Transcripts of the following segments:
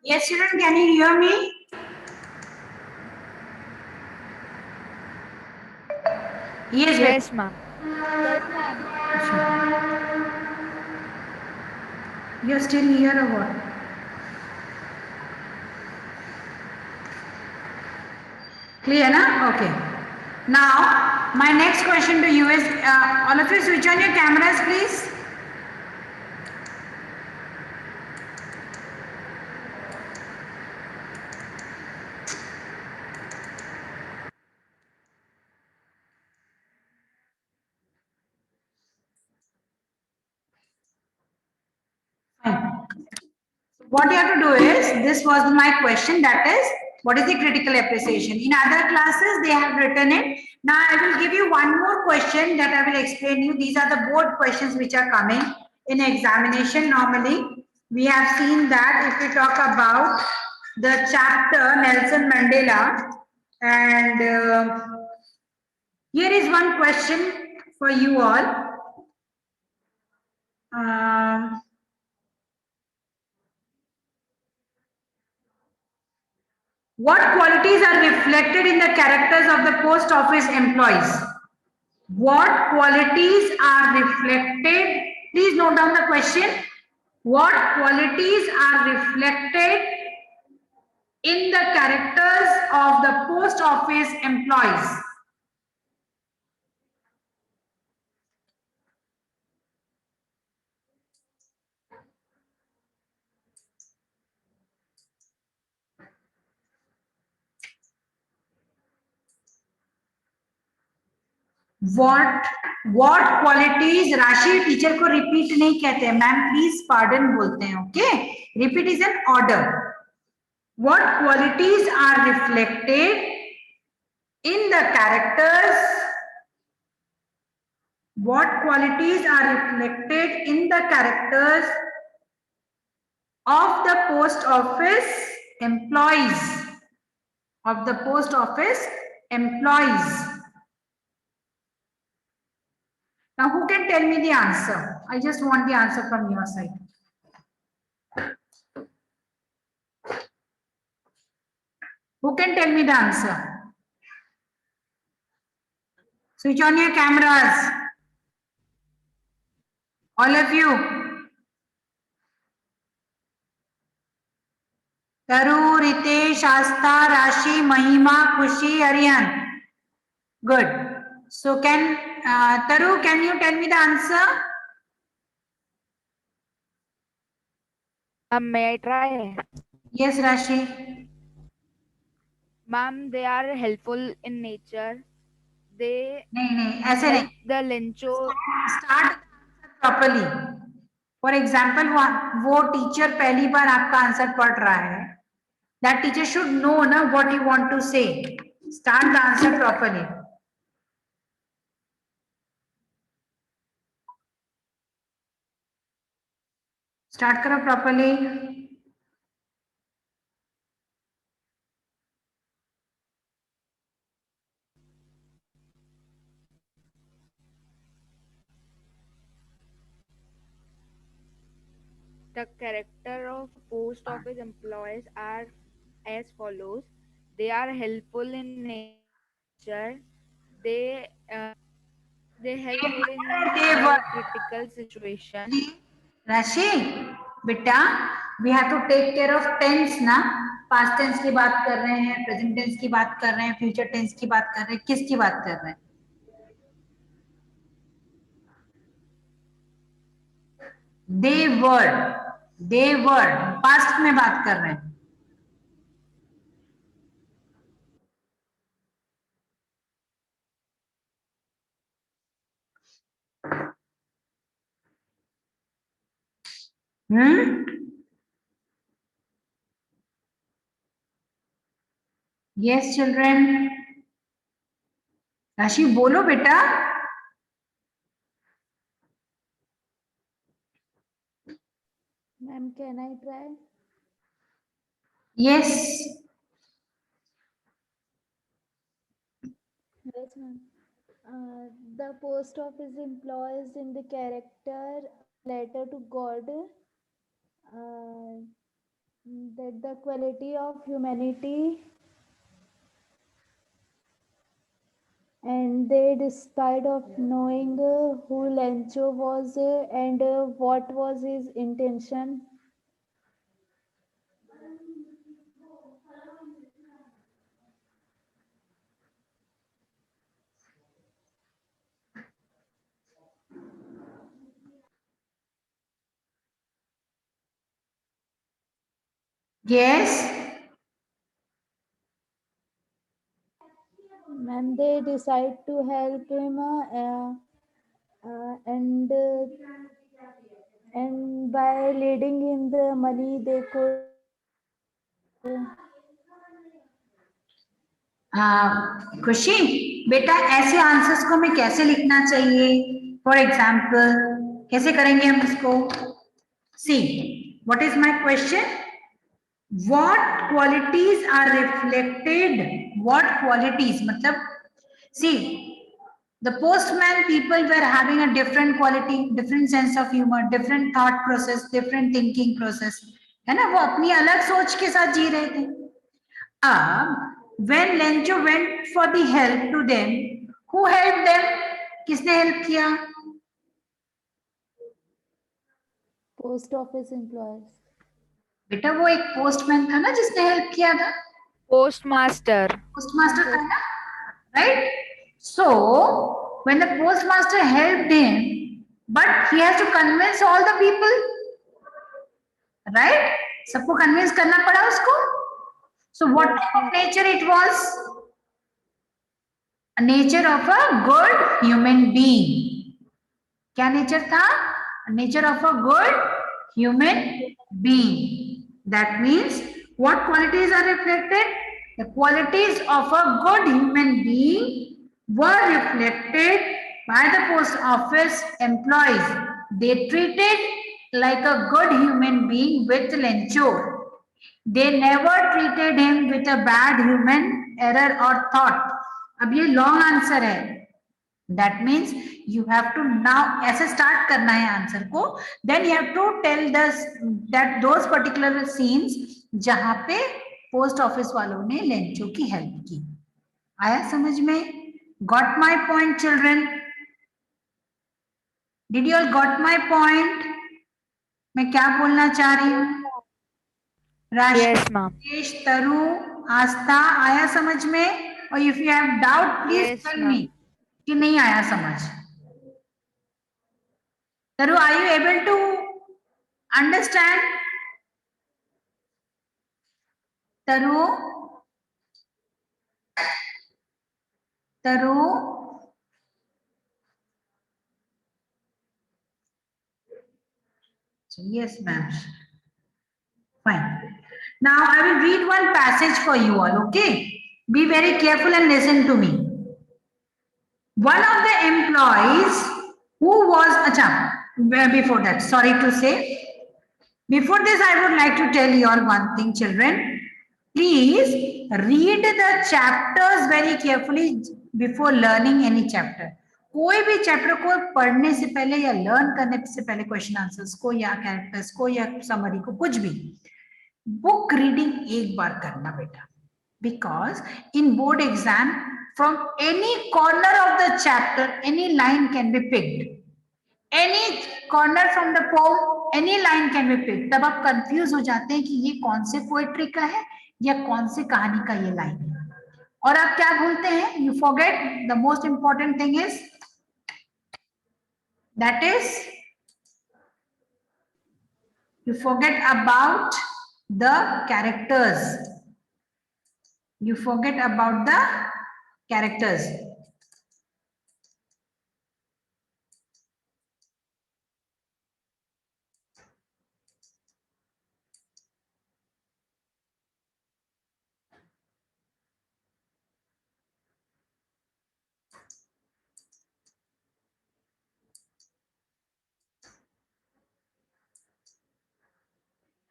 Yes, children, can you hear me? Yes, Yes, ma'am. Yes, ma'am. you're still here or what? Clear, na? Okay. Now, my next question to you is, all of you switch on your cameras, please. Fine. What you have to do is, this was my question, that is, what is the critical appreciation? In other classes, they have written it. Now, I will give you one more question that I will explain you. These are the board questions which are coming in examination normally. We have seen that if we talk about the chapter Nelson Mandela, and here is one question for you all. Um, what qualities are reflected in the characters of the post office employees? What qualities are reflected? Please note down the question. What qualities are reflected in the characters of the post office employees? what qualities? राशि teacher को repeat नहीं कहते हैं ma'am, please pardon बोलते हैं. Okay, repeat is an order. What qualities are reflected in the characters? What qualities are reflected in the characters of the post office employees? Of the post office employees. Now, who can tell me the answer? I just want the answer from your side. Who can tell me the answer? Switch on your cameras. All of you. Taru, Ritesh, Asta, Rashi, Mahima, Khushi, Aryan. Good. So Taru, can you tell me the answer? May I try? Yes, Rashi. Ma'am, they are helpful in nature. They नहीं, ऐसे नहीं. help the lencho. Start properly. For example, वो teacher पहली बार आपका answer पढ़ रहा है. That teacher should know na what you want to say. Start the answer properly. Start करो properly. The character of post office employees are as follows. They are helpful in nature. They uh, they help you in They your were. critical situation. राशि बेटा, we have to take care of tense ना. Past tense की बात कर रहे हैं, present tense की बात कर रहे हैं, फ्यूचर टेंस की बात कर रहे हैं, किसकी बात कर रहे हैं? दे वर्ड पास्ट में बात कर रहे हैं. Yes children. राशि बोलो बेटा. Ma'am, can I try? Yes. Yes, ma'am. The post office employees in the character letter to God uh, that the quality of humanity, and they, despite of knowing who Lencho was and what was his intention. Yes. And they decide to help him, and by leading him the money they could. खुशी बेटा ऐसे answers को हमें कैसे लिखना चाहिए? For example कैसे करेंगे हम इसको? See what is my question? What qualities are reflected? What qualities मतलब see the postman people were having a different quality, different sense of humor, different thought process, different thinking process, है ना? वो अपनी अलग सोच के साथ जी रहे थे. अब when Lencho went for the help to them, who helped them? किसने हेल्प किया? Post office employees. बेटा वो एक पोस्टमैन था ना जिसने हेल्प किया था. Postmaster. Postmaster था ना, right? So when the postmaster helped him, but he has to convince all the people, right? सबको convince करना पड़ा उसको. So what type of nature it was? A nature of a good human being. क्या nature था? A nature of a good human being. That means what qualities are reflected? The qualities of a good human being were reflected by the post office employees. They treated like a good human being with Lencho. They never treated him with a bad human error or thought. अब ये long answer है. That means you have to now ऐसे start करना है answer को. Then you have to tell that those particular scenes जहाँ पे post office वालों ने लेंचो की हेल्प की. आया समझ में? Got my point, children? Did you all got my point? मैं क्या बोलना चाह रही हूँ? Yes, ma'am. राजेश, तरु, आस्था, आया समझ में? और if you have doubt, please Yes, tell ma'am. me कि नहीं आया समझ. Taru, are you able to understand? Taru? Taru? So, yes, ma'am. Fine. Now, I will read one passage for you all, okay? Be very careful and listen to me. One of the employees who was, before that, sorry to say, before this, I would like to tell you all one thing, children. Please read the chapters very carefully before learning any chapter. कोई भी chapter को पढ़ने से पहले या learn करने से पहले क्वेश्चन आंसर्स को या कैरेक्टर्स को या समरी को कुछ भी बुक रीडिंग एक बार करना बेटा. Because in board exam, from any corner of the chapter, any line can be picked. Any corner from the poem, any line can be picked. तब आप कंफ्यूज हो जाते हैं कि ये कौन से पोएट्री का है या कौन से कहानी का ये लाइन है. और आप क्या भूलते हैं? You forget the most important thing is that is you forget about the characters. You forget about the characters.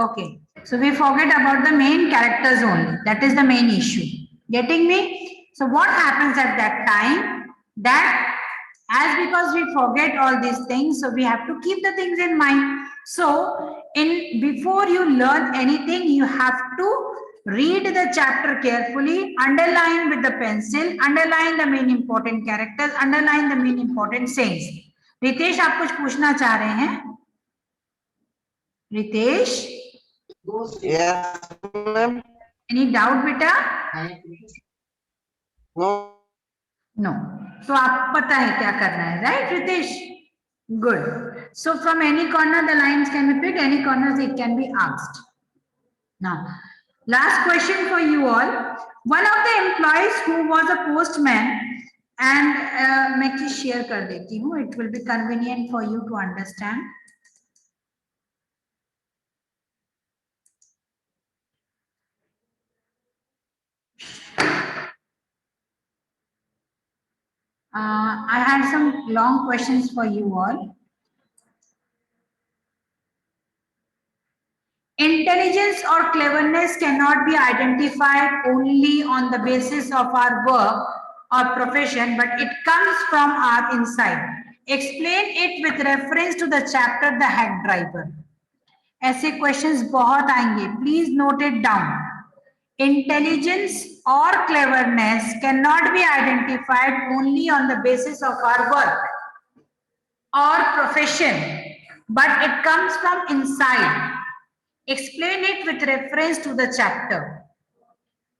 Okay, so we forget about the main characters only. That is the main issue. Getting me? So what happens at that time? That As because we forget all these things, so we have to keep the things in mind. So before you learn anything, you have to read the chapter carefully, underline with the pencil, underline the main important characters, underline the main important sayings. Ritesh, आप कुछ पूछना चाह रहे हैं? Ritesh? Yes, ma'am. Any doubt, beta? No. No. So आप पता है क्या करना है, right, Ritesh? Good. So from any corner the lines can be picked, any corners it can be asked. Now, last question for you all. One of the employees who was a postman, and मैं की share कर देती हूँ. It will be convenient for you to understand. I had some long questions for you all. Intelligence or cleverness cannot be identified only on the basis of our work or profession, but it comes from our inside. Explain it with reference to the chapter The Hack Driver. ऐसे questions बहुत आएंगे. Please note it down. Intelligence or cleverness cannot be identified only on the basis of our work or profession, but it comes from inside. Explain it with reference to the chapter,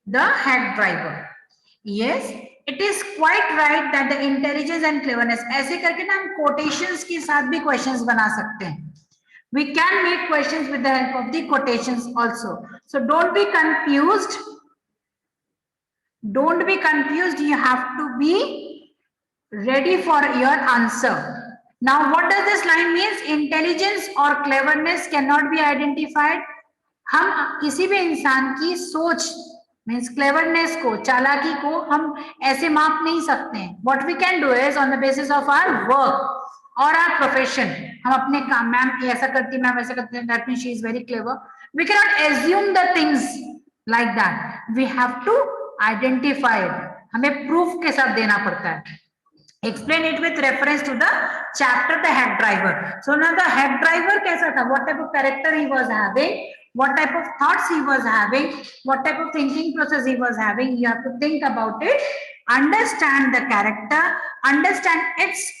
The Hack Driver. Yes, it is quite right that the intelligence and cleverness, ऐसे करके ना हम quotations के साथ भी questions बना सकते हैं. We can make questions with the help of the quotations also. So don't be confused. Don't be confused. You have to be ready for your answer. Now, what does this line means? Intelligence or cleverness cannot be identified. हम किसी भी इंसान की सोच means cleverness को, चालाकी को हम ऐसे माप नहीं सकते हैं. What we can do is on the basis of our work or our profession. हम अपने काम, मैम ऐसा करती है, मैम ऐसा करती है, that means she is very clever. We cannot assume the things like that. We have to identify it. हमें proof के साथ देना पड़ता है. Explain it with reference to the chapter The Hack Driver. So now the hack driver कैसा था? What type of character he was having? What type of thoughts he was having? What type of thinking process he was having? You have to think about it, understand the character, understand its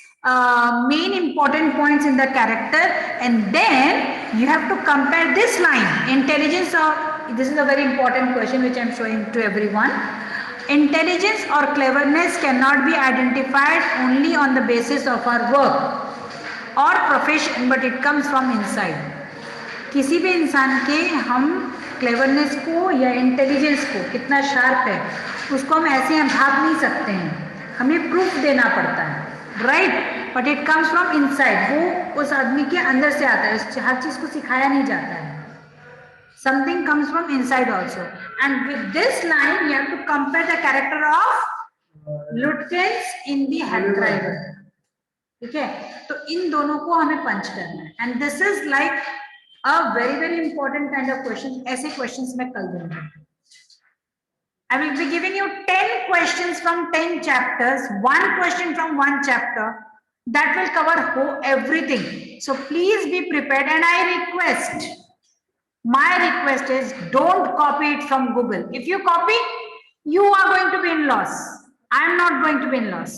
main important points in the character, and then you have to compare this line. Intelligence or, this is a very important question which I am showing to everyone. Intelligence or cleverness cannot be identified only on the basis of our work or profession, but it comes from inside. किसी भी इंसान के हम cleverness को या intelligence को कितना sharp है उसको हम ऐसे हम भाग नहीं सकते हैं, हमें प्रूफ देना पड़ता है, right? But it comes from inside. वो उस आदमी के अंदर से आता है, हर चीज को सिखाया नहीं जाता है. Something comes from inside also. And with this line, you have to compare the character of Lutyens in the Hack Driver. ठीक है, तो इन दोनों को हमें पंच करना है. And this is like a very very important kind of question. ऐसे questions मैं कल दूंगा. I will be giving you 10 questions from 10 chapters, one question from one chapter that will cover everything. So please be prepared, and I request. My request is don't copy it from Google. If you copy, you are going to be in loss. I am not going to be in loss.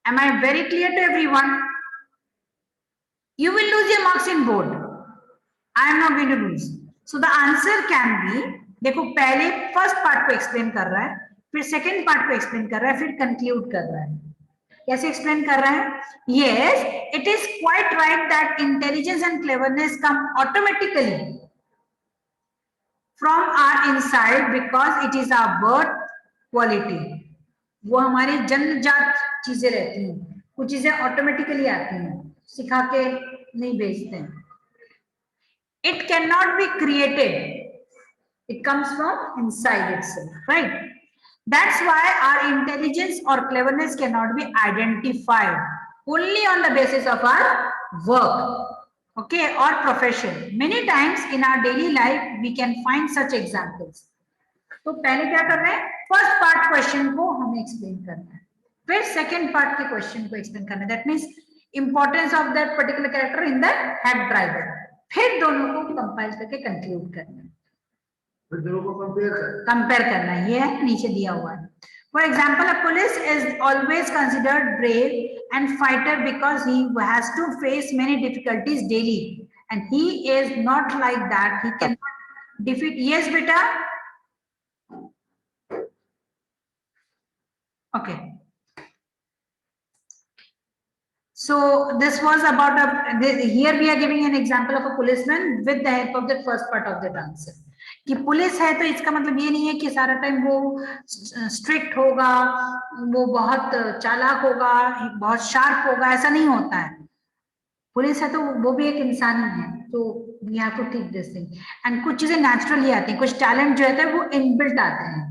Am I very clear to everyone? You will lose your marks in board. I am not going to lose. So the answer can be, देखो पहले first part को explain कर रहा है, फिर second part को explain कर रहा है, फिर कंक्लूड कर रहा है. कैसे एक्सप्लेन कर रहा है? Yes, it is quite right that intelligence and cleverness come automatically from our inside because it is our birth quality. वो हमारी जन्मजात चीजें रहती हैं, कुछ चीजें ऑटोमेटिकली आती हैं, सिखा के नहीं भेजते हैं. It cannot be created. It comes from inside itself, right? That's why our intelligence or cleverness cannot be identified only on the basis of our work, okay, or profession. Many times in our daily life we can find such examples. तो पहले क्या कर रहे हैं? First part question को हमें explain करना है. फिर सेकेंड पार्ट के क्वेश्चन को एक्सप्लेन करना, that means importance of that particular character in the head driver, फिर दोनों को कंपाइल करके कंक्लूड करना, फिर दोनों को कंपेयर करना, ये है नीचे दिया हुआ है. For example, a police is always considered brave and fighter because he has to face many difficulties daily, and he is not like that. He cannot defeat. Yes, beta. Okay. So this was about here we are giving an example of a policeman with the help of the first part of the answer. कि police है तो इसका मतलब ये नहीं है कि सारा टाइम वो स्ट्रिक्ट होगा, वो बहुत चालाक होगा, बहुत शार्प होगा, ऐसा नहीं होता है. पुलिस है तो वो भी एक इंसान ही है, तो we have to take this thing. And कुछ चीजें नेचुरली आती हैं, कुछ टैलेंट जो होता है वो इनबिल्ट आते हैं,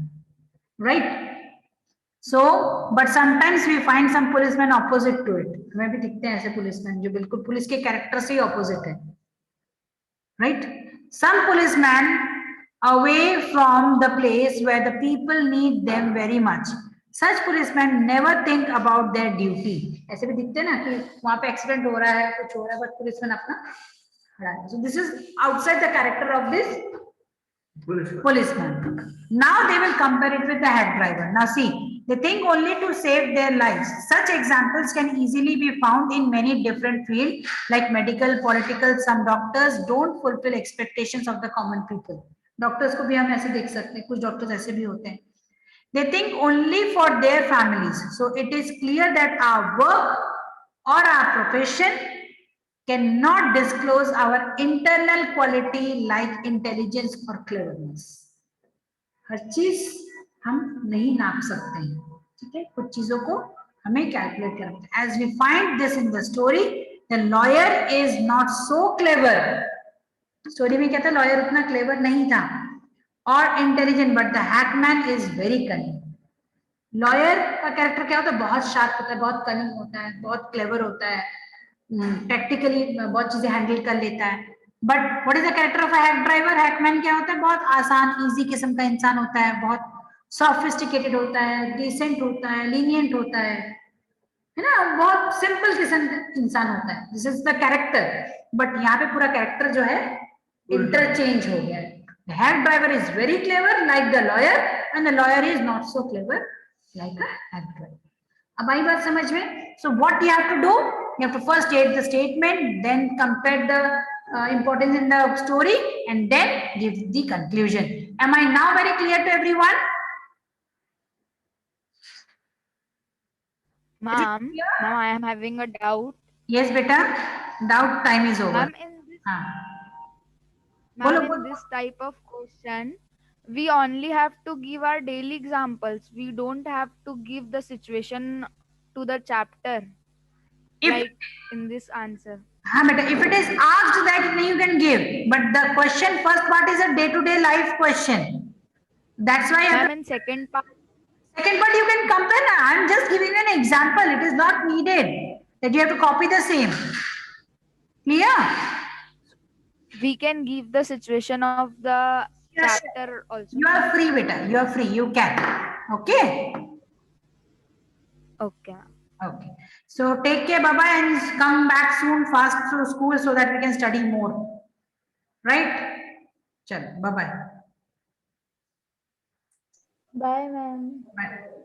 right. So, but sometimes we find some policemen opposite to it. हमें भी दिखते हैं ऐसे पुलिसमैन जो बिल्कुल पुलिस के कैरेक्टर से ही ऑपोजिट है, right? Some policemen away from the place where the people need them very much. Such policemen never think about their duty. ऐसे भी दिखते हैं ना कि वहां पे एक्सीडेंट हो रहा है, कुछ हो रहा है, but पुलिसमैन अपना खड़ा है. So this is outside the character of this policeman. Now they will compare it with the head driver. Now see, they think only to save their lives. Such examples can easily be found in many different fields like medical, political. Some doctors don't fulfill expectations of the common people. Doctors को भी हम ऐसे देख सकते हैं, कुछ doctors ऐसे भी होते हैं. They think only for their families. So it is clear that our work or our profession cannot disclose our internal quality like intelligence or cleverness. हर चीज हम नहीं नाप सकते हैं, ठीक है. कुछ चीजों को हमें कैलकुलेट करना है. As we find this in the story, the lawyer is not so clever. Story में क्या था, लॉयर उतना क्लेवर नहीं था और intelligent, but the Hackman is very cunning. Lawyer का कैरेक्टर क्या होता है, बहुत शार्प होता है, बहुत कनिंग होता है, बहुत क्लेवर होता है, प्रैक्टिकली बहुत चीजें हैंडल कर लेता है. But what is the character of a hack driver, Hackman क्या होता है, बहुत आसान इजी किस्म का इंसान होता है, बहुत सोफिस्टिकेटेड होता है, डिसेंट होता है, लीनियंट होता है ना, बहुत सिंपल किस्म का इंसान होता है. This is the character. But यहाँ पे पूरा कैरेक्टर जो है इंटरचेंज हो गया है. The hack driver is very clever like the lawyer and the lawyer is not so clever like a hack driver. अब आई बात समझ में? So what you have to do? You have to first state the statement, then compare the importance in the story, and then give the conclusion. Am I now very clear to everyone? Ma'am, I am having a doubt. Yes, beta. Doubt time is over. Ma'am, in this type of question, we only have to give our daily examples. We don't have to give the situation to the chapter. Like in this answer. हाँ बेटा, if it is asked that you can give, but the question first part is a day-to-day life question. That's why. Ma'am, in second part you can compare. I'm just giving you an example. It is not needed that you have to copy the same. Clear? We can give the situation of the chapter also. You are free, beta. You are free. You can. Okay. Okay. Okay. So take care, bye-bye, and come back soon fast to school so that we can study more. Right? Chalo, bye-bye. Bye, ma'am. Bye.